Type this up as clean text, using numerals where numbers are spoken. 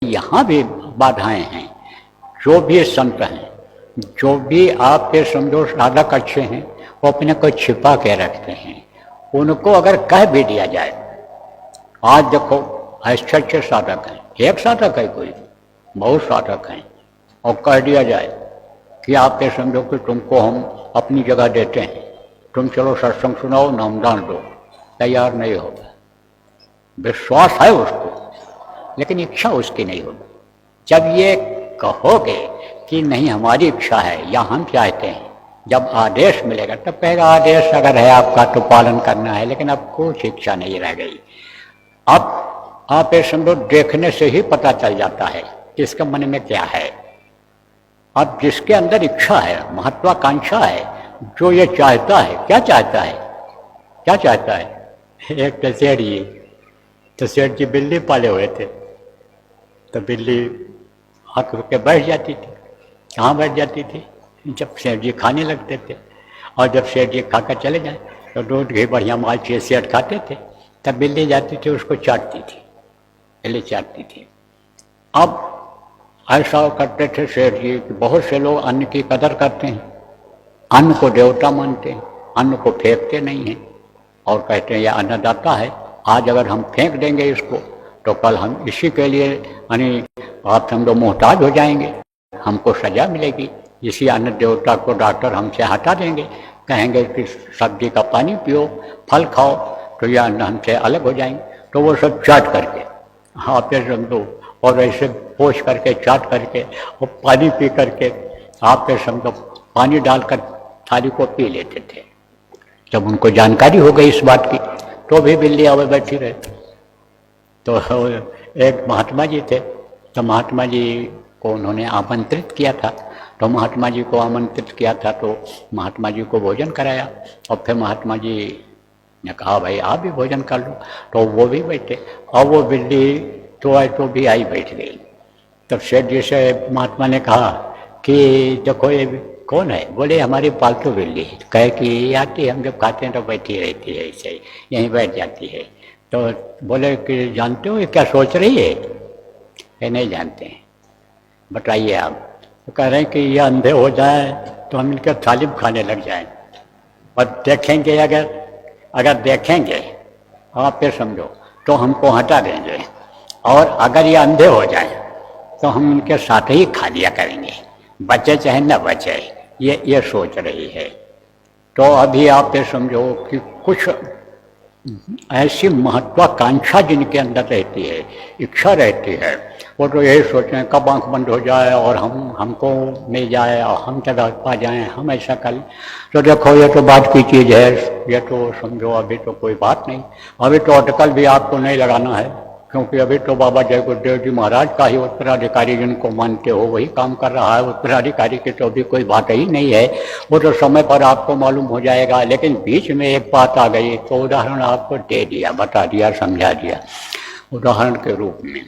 यहाँ भी बाधाएं हैं। जो भी संत हैं, जो भी आपके समझो साधक अच्छे हैं, वो अपने को छिपा के रखते हैं। उनको अगर कह भी दिया जाए, आज देखो अच्छे अच्छे साधक हैं, एक साधक है कोई, बहुत साधक हैं, और कह दिया जाए कि आप ये समझो कि तुमको हम अपनी जगह देते हैं, तुम चलो सत्संग सुनाओ, नामदान दो, तैयार नहीं होगा। विश्वास है उसको, लेकिन इच्छा उसकी नहीं होगी। जब ये कहोगे कि नहीं हमारी इच्छा है या हम चाहते हैं, जब आदेश मिलेगा तब कहेगा आदेश अगर है आपका तो पालन करना है, लेकिन अब कुछ इच्छा नहीं रह गई। अब आप ये समझो देखने से ही पता चल जाता है इसके मन में क्या है। अब जिसके अंदर इच्छा है, महत्वाकांक्षा है, जो ये चाहता है, क्या चाहता है, क्या चाहता है। एक तो सेठ जी बिल्ली पाले हुए थे, तो बिल्ली हक के बैठ जाती थी। कहाँ बैठ जाती थी? जब सेठ जी खाने लगते थे, और जब सेठ जी खाकर चले जाए तो दूध घी बढ़िया माल चीज सेठ खाते थे, तब बिल्ली जाती थी उसको चाटती थी, बिल्ली चाटती थी। अब ऐसा करते थे सेठ जी कि बहुत से लोग अन्न की कदर करते हैं, अन्न को देवता मानते हैं, अन्न को फेंकते नहीं हैं, और कहते हैं यह अन्नदाता है, आज अगर हम फेंक देंगे इसको तो कल हम इसी के लिए यानी आप हम लोग मोहताज हो जाएंगे, हमको सजा मिलेगी। इसी अन्न देवता को डॉक्टर हमसे हटा देंगे, कहेंगे कि सब्जी का पानी पियो, फल खाओ, तो यह अन्न हमसे अलग हो जाएंगे। तो वो सब चाट करके, हाँ पे समझो, और ऐसे पोछ करके चाट करके और पानी पी करके आप पे समझो पानी डालकर थाली को पी लेते थे। जब उनको जानकारी हो गई इस बात की तो भी बिल्ली आवे बैठी रहे। तो एक महात्मा जी थे, तो महात्मा जी को उन्होंने आमंत्रित किया था, तो महात्मा जी को आमंत्रित किया था तो महात्मा जी को भोजन कराया, और फिर महात्मा जी ने कहा भाई आप भी भोजन कर लो, तो वो भी बैठे, और वो बिल्ली तो भी आई बैठ गई। तब सेठ जी से महात्मा ने कहा कि देखो ये कौन है? बोले हमारी पालतू बिल्ली। कहे कि आती है, हम जब खाते हैं तो बैठी रहती है, ऐसे ही यहीं बैठ जाती है। तो बोले कि जानते हो ये क्या सोच रही है? ये नहीं जानते हैं, बताइए आप। तो कह रहे हैं कि ये अंधे हो जाए तो हम इनका तालिब खाने लग जाएं, और देखेंगे अगर देखेंगे आप फिर समझो तो हमको हटा देंगे, और अगर ये अंधे हो जाए तो हम इनके साथ ही खा लिया करेंगे, बचे चाहे न बचे, ये सोच रही है। तो अभी आप ये समझो कि कुछ ऐसी महत्वाकांक्षा जिनके अंदर रहती है, इच्छा रहती है, वो तो यही सोचें कब आँख बंद हो जाए और हमको मिल जाए और हम जगह पा जाएं, हम ऐसा करें। तो देखो ये तो बात की चीज़ है, ये तो समझो अभी तो कोई बात नहीं, अभी तो अटकल भी आपको नहीं लगाना है, क्योंकि अभी तो बाबा जय गुरुदेव जी महाराज का ही उत्तराधिकारी जिनको मानते हो वही काम कर रहा है। उत्तराधिकारी की तो अभी कोई बात ही नहीं है, वो तो समय पर आपको मालूम हो जाएगा। लेकिन बीच में एक बात आ गई तो उदाहरण आपको दे दिया, बता दिया, समझा दिया उदाहरण के रूप में।